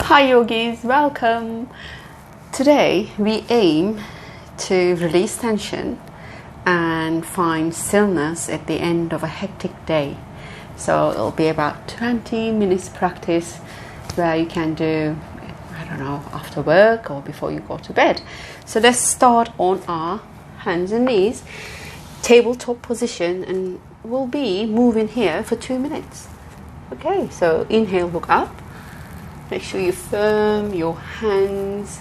Hi yogis, welcome. Today we aim to release tension and find stillness at the end of a hectic day. So it'll be about 20 minutes practice where you can do, I don't know, after work or before you go to bed. So let's start on our hands and knees, tabletop position, and we'll be moving here for 2 minutes. Okay, so inhale, look up. Make sure you firm your hands,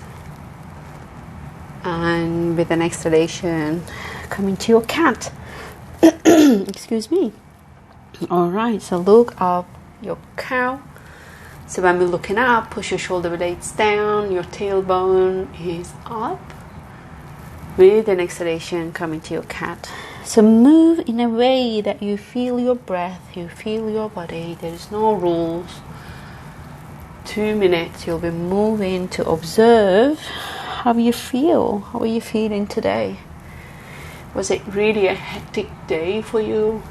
and with an exhalation, come into your cat. Excuse me. Alright, so look up, your cow. So when we're looking up, push your shoulder blades down, your tailbone is up. With an exhalation, come into your cat. So move in a way that you feel your breath, you feel your body. There is no rules. 2 minutes, you'll be moving to observe how you feel. How are you feeling today? Was it really a hectic day for you?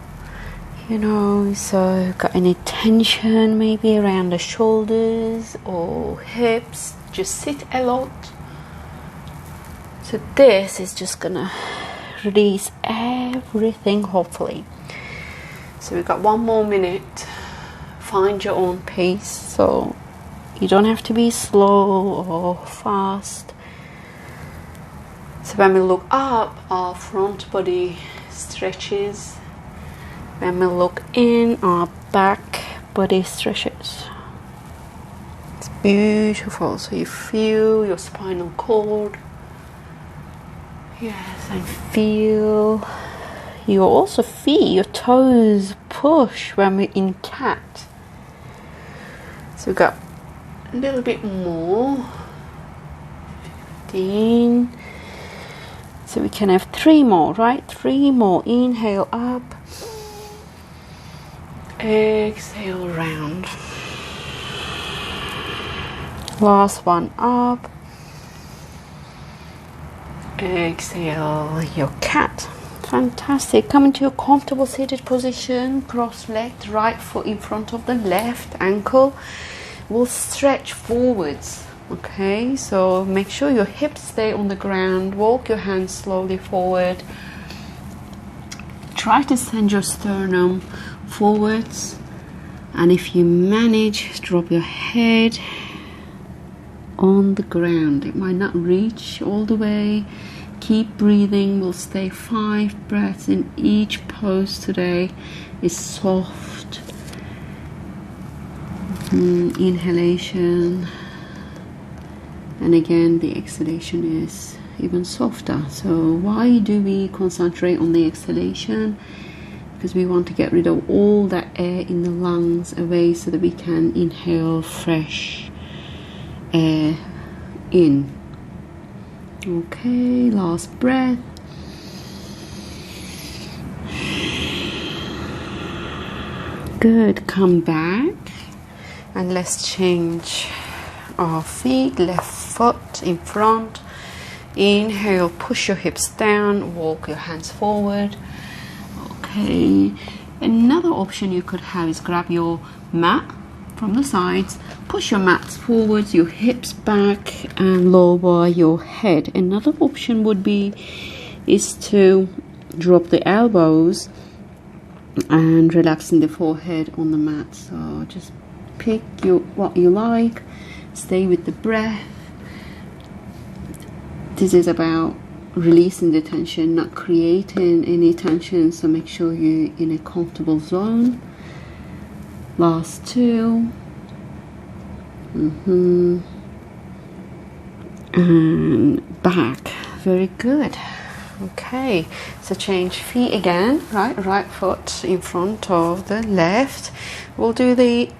You know, so got any tension maybe around the shoulders or hips? Just sit a lot. So this is just gonna release everything, hopefully. So we've got 1 more minute. Find your own pace. So you don't have to be slow or fast. So when we look up, our front body stretches. When we look in, our back body stretches. It's beautiful. So you feel your spinal cord. Yes, and feel. You also feel your toes push when we're in cat. So we've got a little bit more. 15. So we can have 3 more, right? 3 more. Inhale up. Exhale round. Last one up. Exhale your cat. Fantastic. Come into a comfortable seated position. Cross-legged, right foot in front of the left ankle. We'll stretch forwards. Okay, so make sure your hips stay on the ground. Walk your hands slowly forward. Try to send your sternum forwards, and if you manage, drop your head on the ground. It might not reach all the way. Keep breathing. We'll stay 5 breaths in each pose today. Is soft inhalation, and again the exhalation is even softer. So why do we concentrate on the exhalation? Because we want to get rid of all that air in the lungs away so that we can inhale fresh air in. Okay, last breath. Good, come back and let's change our feet. Left foot in front. Inhale, push your hips down, walk your hands forward. Okay, another option you could have is grab your mat from the sides, push your mats forwards, your hips back, and lower your head. Another option would be is to drop the elbows and relaxing the forehead on the mat. So just pick what you like. Stay with the breath. This is about releasing the tension, not creating any tension, so make sure you're in a comfortable zone. Last 2. And back. Very good. Okay, so change feet again. Right foot in front of the left. We'll do the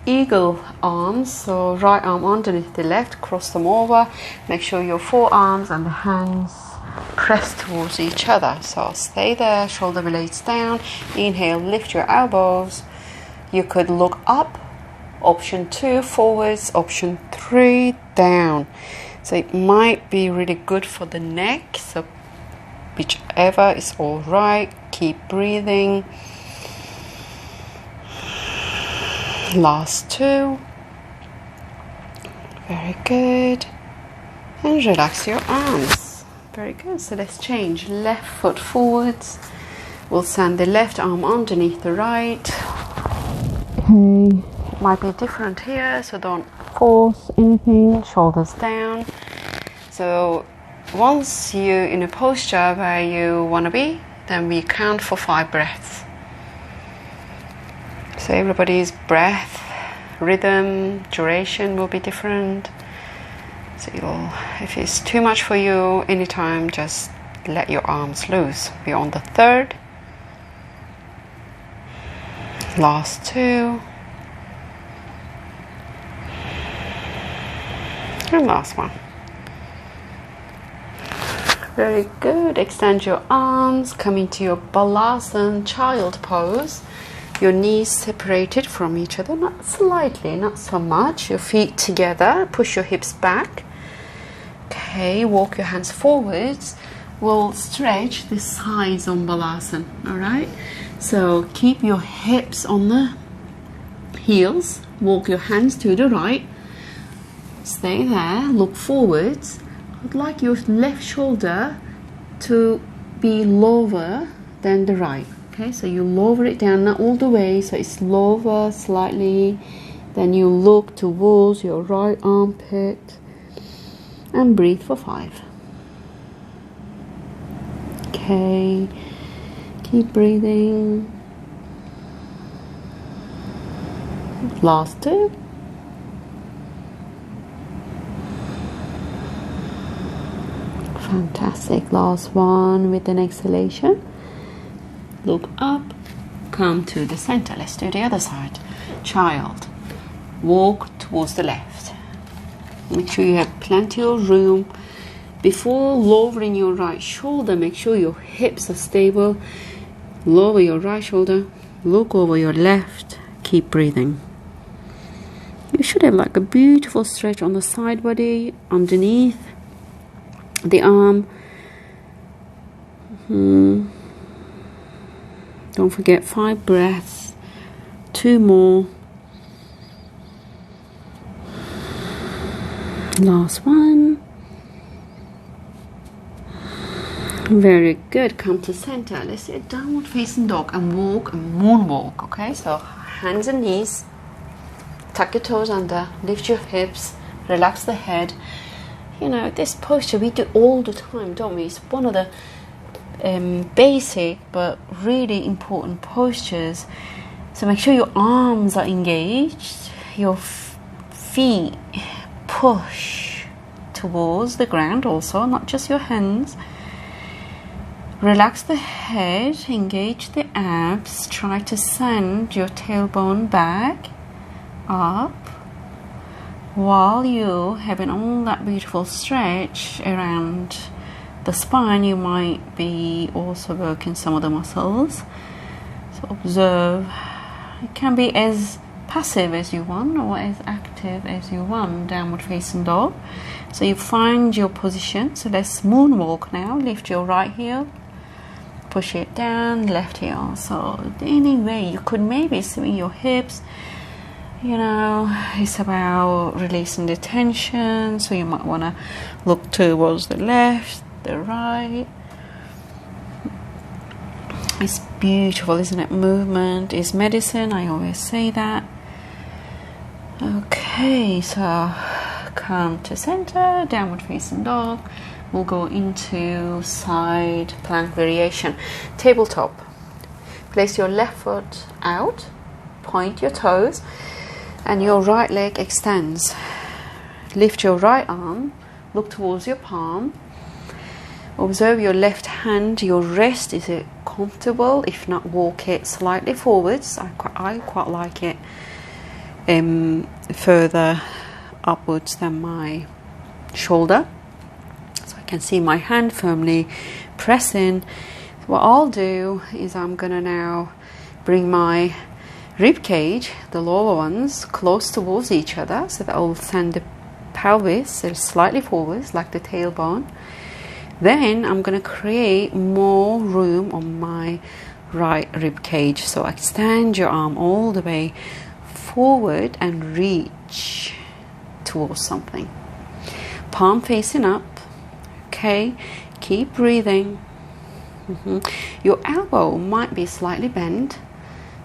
eagle arms. So right arm underneath the left, cross them over. Make sure your forearms and the hands press towards each other. So stay there, shoulder blades down. Inhale, lift your elbows. You could look up. Option 2, forwards. Option 3, down. So it might be really good for the neck. So whichever is all right. Keep breathing. Last 2. Very good. And relax your arms. Very good. So let's change. Left foot forwards. We'll send the left arm underneath the right. Okay. Might be different here, so don't force anything. Shoulders down. So once you're in a posture where you want to be, then we count for 5 breaths. So everybody's breath, rhythm, duration will be different. So if it's too much for you anytime, just let your arms loose. We're on the 3rd. Last 2. And last one. Very good. Extend your arms, come into your balasana, child pose. Your knees separated from each other, not slightly, not so much. Your feet together, push your hips back. Okay, walk your hands forwards. We'll stretch the sides on balasana, all right? So keep your hips on the heels. Walk your hands to the right. Stay there, look forwards. I'd like your left shoulder to be lower than the right. Okay, so you lower it down, not all the way, so it's lower slightly. Then you look towards your right armpit and breathe for 5. Okay, keep breathing. Last 2. Fantastic. Last one with an exhalation. Look up, come to the center. Let's do the other side. Child. Walk towards the left. Make sure you have plenty of room. Before lowering your right shoulder, make sure your hips are stable. Lower your right shoulder. Look over your left. Keep breathing. You should have like a beautiful stretch on the side body, underneath the arm. Don't forget 5 breaths. 2 more. Last one. Very good. Come to center. Let's do a downward facing dog and walk a moonwalk. Okay, so hands and knees. Tuck your toes under. Lift your hips. Relax the head. You know, this posture we do all the time, don't we? It's one of the basic but really important postures. So make sure your arms are engaged. Your feet push towards the ground also, not just your hands. Relax the head, engage the abs. Try to send your tailbone back, up, while you having all that beautiful stretch around the spine. You might be also working some of the muscles. So observe. It can be as passive as you want or as active as you want. Downward facing dog. So you find your position. So let's moonwalk now. Lift your right heel. Push it down, left heel. So anyway, you could maybe swing your hips. You know, it's about releasing the tension. So you might want to look towards the left, the right. It's beautiful, isn't it? Movement is medicine. I always say that. Okay, so come to center, downward facing dog. We'll go into side plank variation. Tabletop. Place your left foot out, point your toes, and your right leg extends. Lift your right arm, look towards your palm. Observe your left hand, your wrist. Is it comfortable? If not, walk it slightly forwards. I quite like it further upwards than my shoulder. So I can see my hand firmly pressing. What I'll do is I'm gonna now bring my rib cage, the lower ones, close towards each other, so that I'll send the pelvis slightly forwards like the tailbone. Then I'm going to create more room on my right rib cage. So extend your arm all the way forward and reach. towards something. Palm facing up. Okay, keep breathing. Your elbow might be slightly bent.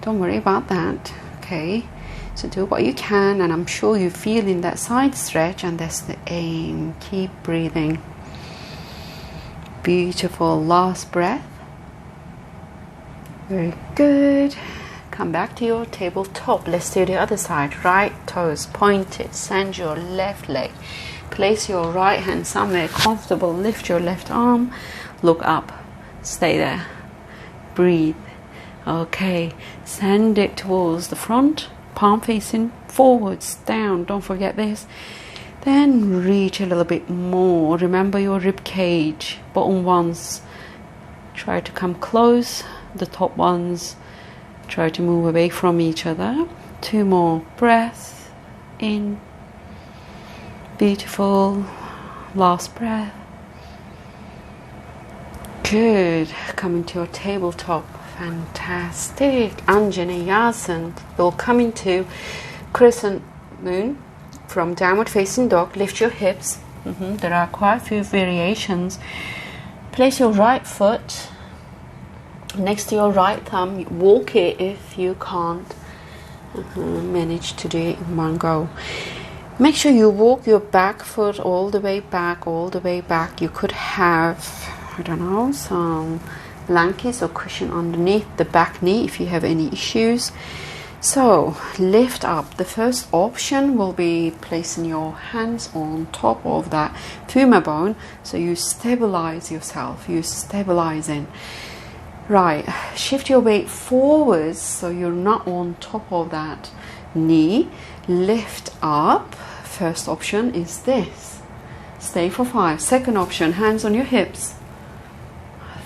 Don't worry about that. Okay, so do what you can, and I'm sure you're feeling that side stretch, and that's the aim. Keep breathing. Beautiful. Last breath. Very good. Come back to your tabletop. Let's do the other side. Right toes pointed. Send your left leg. Place your right hand somewhere comfortable. Lift your left arm. Look up. Stay there. Breathe. Okay. Send it towards the front. Palm facing forwards, down. Don't forget this. Then reach a little bit more. Remember your rib cage. Bottom ones try to come close. The top ones try to move away from each other. 2 more breaths in. Beautiful. Last breath. Good. Coming to your tabletop. Fantastic. Anjaneyasana. You'll come into crescent moon from downward facing dog. Lift your hips. There are quite a few variations. Place your right foot next to your right thumb. Walk it if you can't manage to do it in one go. Make sure you walk your back foot all the way back, all the way back. You could have, I don't know, some blankets or cushion underneath the back knee if you have any issues. So lift up. The first option will be placing your hands on top of that femur bone, so you stabilize yourself. You stabilizing. Right, shift your weight forwards so you're not on top of that knee. Lift up. First option is this. Stay for 5. Second option, hands on your hips.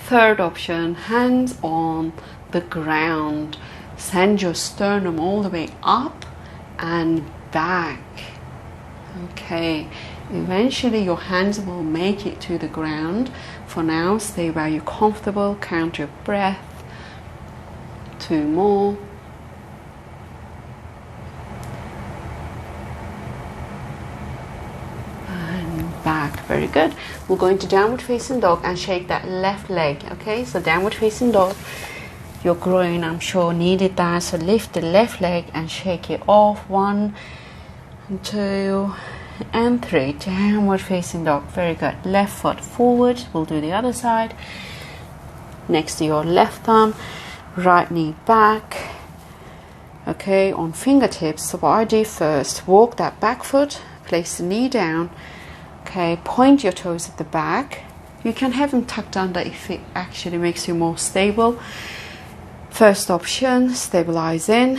Third option, hands on the ground. Send your sternum all the way up and back. Okay, eventually your hands will make it to the ground. For now, stay where you're comfortable. Count your breath. 2 more. And back. Very good. We'll go into downward facing dog and shake that left leg. Okay, so downward facing dog. Your groin, I'm sure, needed that. So lift the left leg and shake it off. 1, 2, and 3. Downward facing dog. Very good. Left foot forward. We'll do the other side. Next to your left thumb. Right knee back. Okay, on fingertips. So what I do first, walk that back foot. Place the knee down. Okay, point your toes at the back. You can have them tucked under if it actually makes you more stable. First option, stabilize in.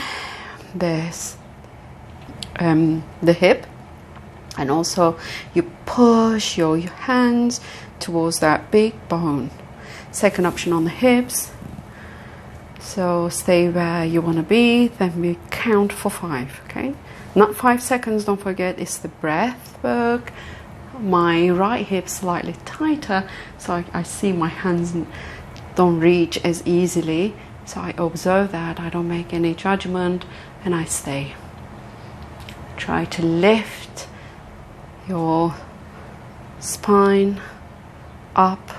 There's the hip, and also you push your hands towards that big bone. Second option on the hips. So stay where you want to be. Then we count for 5. Okay, not 5 seconds. Don't forget, it's the breath work. My right hip slightly tighter, so I see my hands don't reach as easily. So I observe that, I don't make any judgment, and I stay. Try to lift your spine up.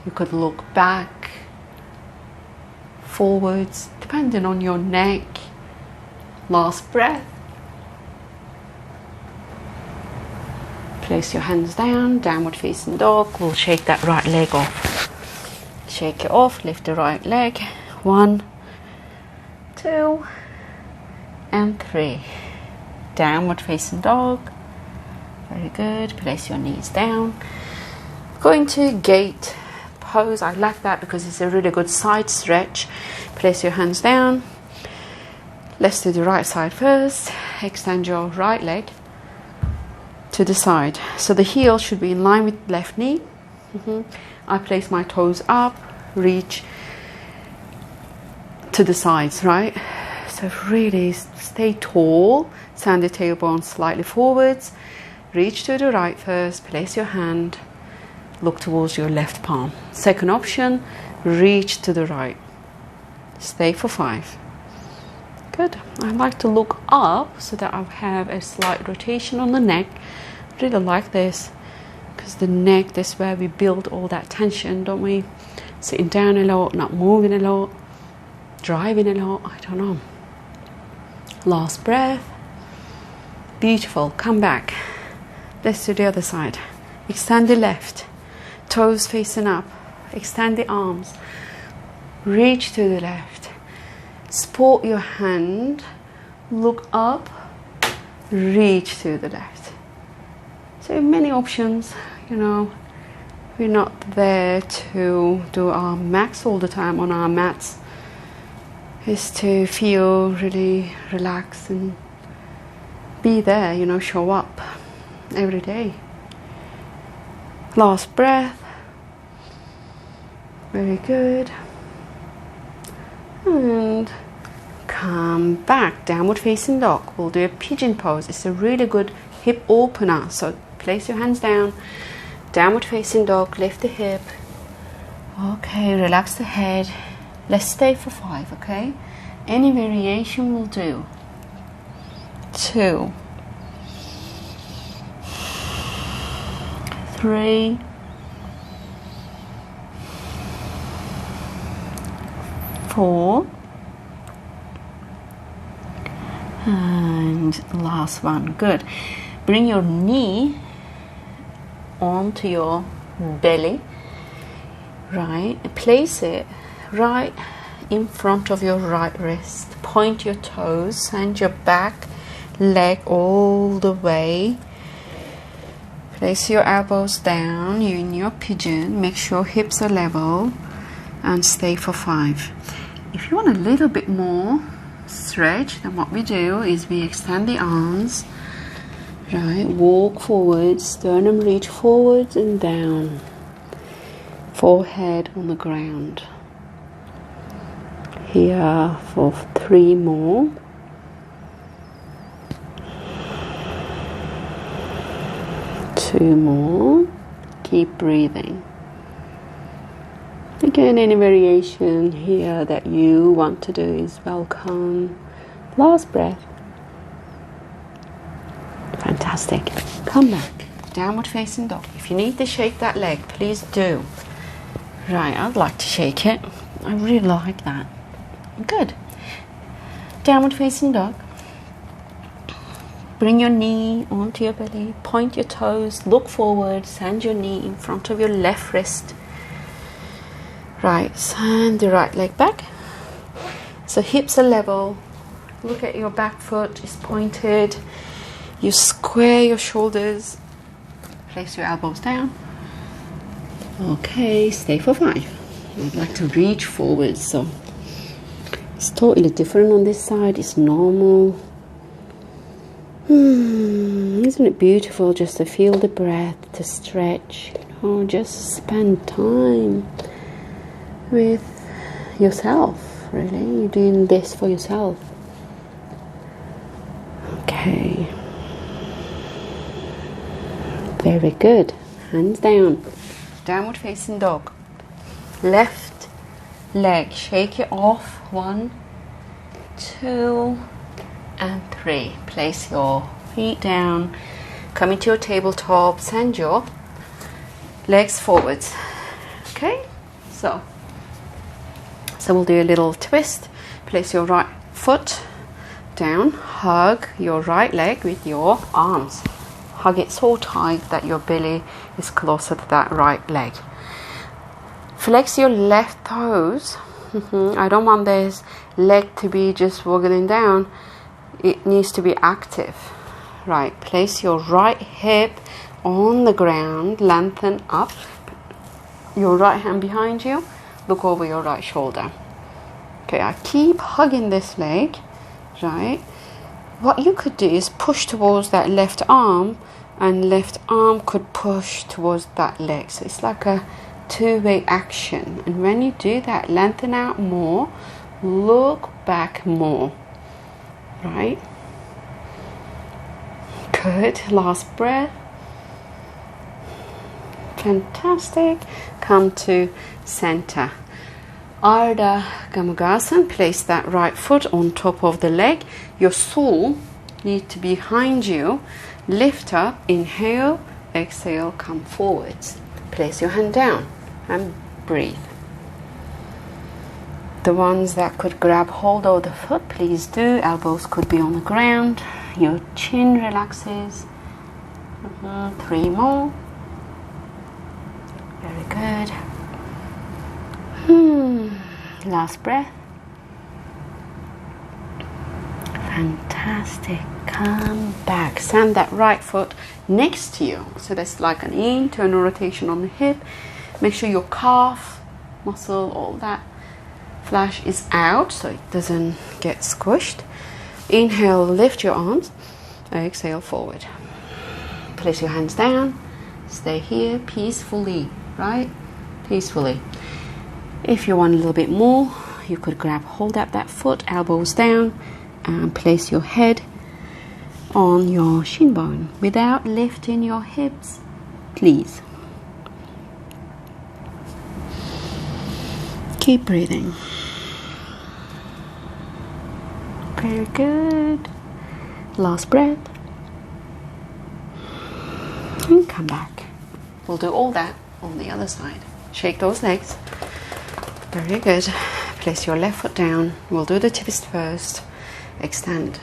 You could look back, forwards, depending on your neck. Last breath. Place your hands down, downward facing dog. We'll shake that right leg off. Shake it off, lift the right leg. 1, 2, and 3. Downward facing dog. Very good. Place your knees down. Going to gate pose. I like that because it's a really good side stretch. Place your hands down. Let's do the right side first. Extend your right leg to the side. So the heel should be in line with left knee. I place my toes up, reach to the sides, right? So really stay tall, send the tailbone slightly forwards, reach to the right first, place your hand, look towards your left palm. Second option, reach to the right. Stay for 5. Good. I like to look up so that I'll have a slight rotation on the neck. Really like this because the neck, that's where we build all that tension, don't we? Sitting down a lot, not moving a lot, driving a lot, I don't know. Last breath. Beautiful. Come back. Let's do the other side. Extend the left, toes facing up. Extend the arms. Reach to the left. Support your hand. Look up. Reach to the left. So many options, you know. We're not there to do our max all the time on our mats. It's to feel really relaxed and be there, you know, show up every day. Last breath. Very good. And come back. Downward facing dog. We'll do a pigeon pose. It's a really good hip opener. So place your hands down. Downward facing dog. Lift the hip. Okay, relax the head. Let's stay for 5, okay? Any variation will do. 2, 3, 4, and last one. Good. Bring your knee onto your belly, right? Place it right in front of your right wrist. Point your toes, send your back leg all the way. Place your elbows down. You're in your pigeon. Make sure hips are level and stay for 5. If you want a little bit more stretch, then what we do is we extend the arms, right? Walk forwards, sternum reach forwards and down. Forehead on the ground. Here for 3 more. Two more. Keep breathing. Again, any variation here that you want to do is welcome. Last breath. Fantastic. Come back. Downward facing dog. If you need to shake that leg, please do. Right, I'd like to shake it. I really like that. Good. Downward facing dog. Bring your knee onto your belly, point your toes, look forward, send your knee in front of your left wrist. Right, send the right leg back. So hips are level. Look at your back foot is pointed. You square your shoulders. Place your elbows down. Okay, stay for 5. I'd like to reach forward, so it's totally different on this side. It's normal. Isn't it beautiful just to feel the breath, to stretch, you know, just spend time with yourself, really. You're doing this for yourself. Okay. Very good. Hands down. Downward facing dog. Left leg. Shake it off. 1, 2, and 3. Place your feet down. Come into your tabletop. Send your legs forwards. Okay? So we'll do a little twist. Place your right foot down. Hug your right leg with your arms. Hug it so tight that your belly is closer to that right leg. Flex your left toes. I don't want this leg to be just wiggling down. It needs to be active. Right, place your right hip on the ground, lengthen up. Your right hand behind you. Look over your right shoulder. Okay, I keep hugging this leg, right? What you could do is push towards that left arm, and left arm could push towards that leg. So it's like a two-way action. And when you do that, lengthen out more, look back more, right? Good. Last breath. Fantastic. Come to center. Ardha Gamugasana. Place that right foot on top of the leg. Your sole needs to be behind you. Lift up, inhale, exhale, come forwards. Place your hand down and breathe. The ones that could grab hold of the foot, please do. Elbows could be on the ground. Your chin relaxes. 3 more. Very good. Last breath. Fantastic. Come back. Stand that right foot next to you. So that's like an internal rotation on the hip. Make sure your calf muscle, all that flash is out so it doesn't get squished. Inhale, lift your arms. Exhale, forward. Place your hands down. Stay here peacefully, right? Peacefully. If you want a little bit more, you could grab hold of that foot, elbows down, and place your head on your shin bone without lifting your hips, please. Keep breathing. Very good. Last breath. And come back. We'll do all that on the other side. Shake those legs. Very good. Place your left foot down. We'll do the twist first. Extend.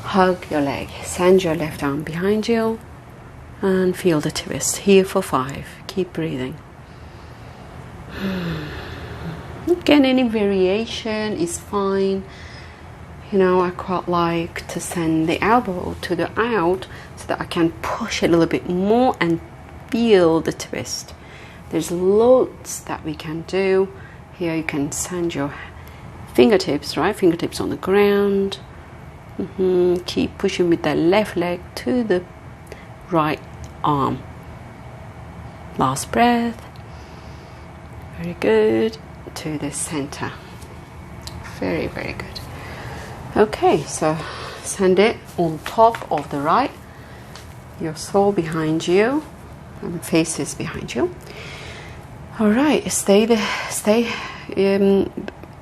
Hug your leg. Send your left arm behind you. And feel the twist. Here for 5. Keep breathing. Again, any variation is fine. You know, I quite like to send the elbow to the out so that I can push a little bit more and feel the twist. There's loads that we can do. Here you can send your fingertips, right? Fingertips on the ground. Keep pushing with the left leg to the right arm. Last breath. Very good. To the center. Very, very good. Okay, so send it on top of the right. Your sole behind you and faces behind you. All right, stay there. Stay.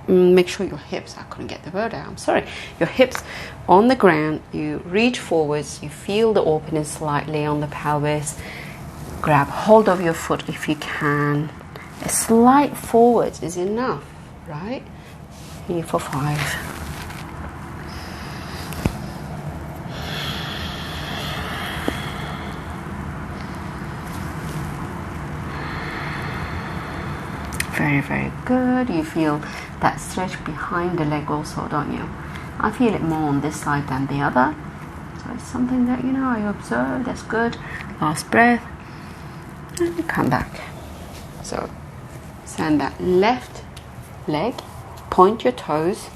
Make sure your hips. I couldn't get the word out. I'm sorry. Your hips on the ground. You reach forwards. You feel the openness slightly on the pelvis. Grab hold of your foot if you can. A slight forwards is enough, right? Here for 5. Very, very good. You feel that stretch behind the leg also, don't you? I feel it more on this side than the other. So it's something that, you know, I observe. That's good. Last breath. And you come back. So send that left leg. Point your toes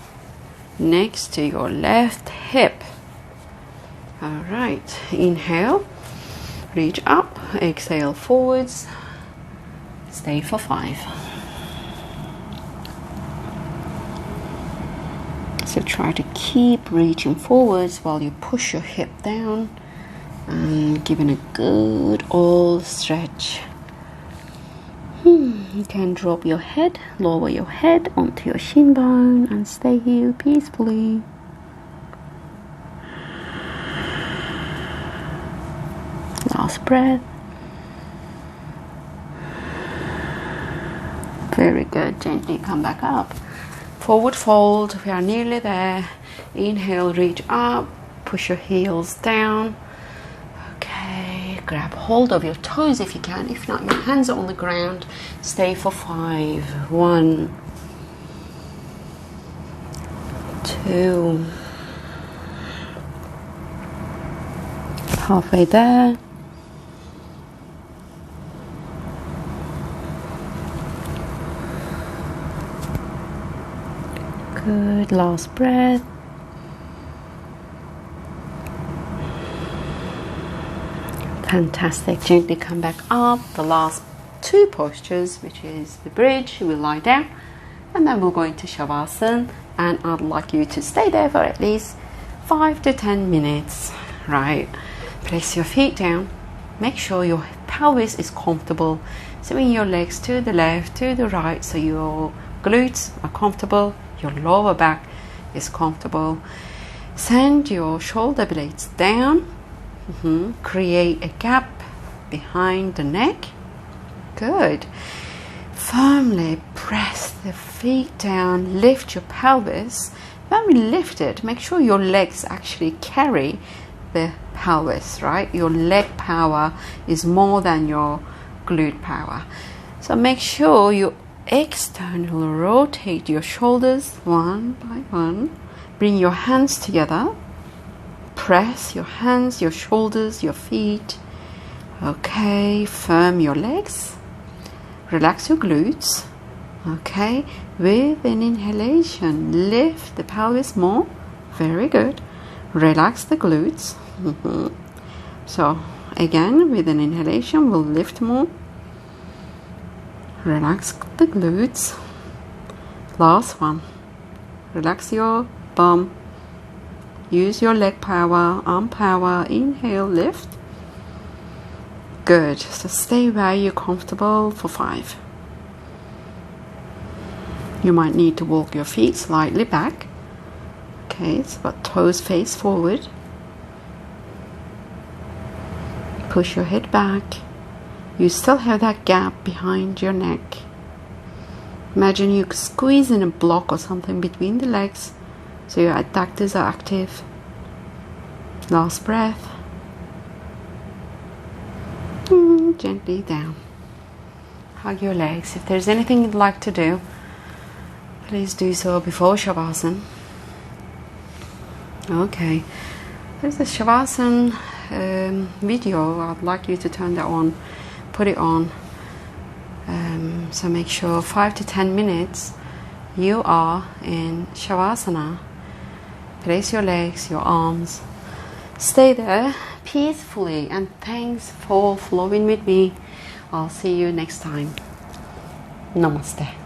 next to your left hip. All right. Inhale. Reach up. Exhale forwards. Stay for 5. So try to keep reaching forwards while you push your hip down and giving a good old stretch. You can drop your head, lower your head onto your shin bone and stay here peacefully. Last breath. Very good. Gently come back up. Forward fold, we are nearly there. Inhale, reach up, push your heels down. Okay, grab hold of your toes if you can. If not, your hands are on the ground. Stay for 5. 1, 2. Halfway there. Good. Last breath. Fantastic. Gently come back up. The last 2 postures, which is the bridge. We'll lie down and then we'll go into Shavasana, and I'd like you to stay there for at least 5 to 10 minutes. Right. Place your feet down. Make sure your pelvis is comfortable. Swing your legs to the left, to the right, so your glutes are comfortable, your lower back is comfortable. Send your shoulder blades down. Create a gap behind the neck. Good. Firmly press the feet down, lift your pelvis. When we lift it, make sure your legs actually carry the pelvis, right? Your leg power is more than your glute power. So make sure you externally rotate your shoulders one by one. Bring your hands together. Press your hands, your shoulders, your feet. Okay, firm your legs. Relax your glutes. Okay, with an inhalation, lift the pelvis more. Very good. Relax the glutes. So again, with an inhalation, we'll lift more. Relax the glutes. Last one. Relax your bum. Use your leg power, arm power. Inhale, lift. Good. So stay where you're comfortable for 5. You might need to walk your feet slightly back. Okay, so but toes face forward. Push your head back. You still have that gap behind your neck. Imagine you squeezing a block or something between the legs, so your adductors are active. Last breath. Gently down. Hug your legs. If there's anything you'd like to do, please do so before Shavasana. Okay, there's a Shavasana video. I'd like you to turn that on, put it on. So make sure 5 to 10 minutes you are in Shavasana. Place your legs, your arms. Stay there peacefully, and thanks for flowing with me. I'll see you next time. Namaste.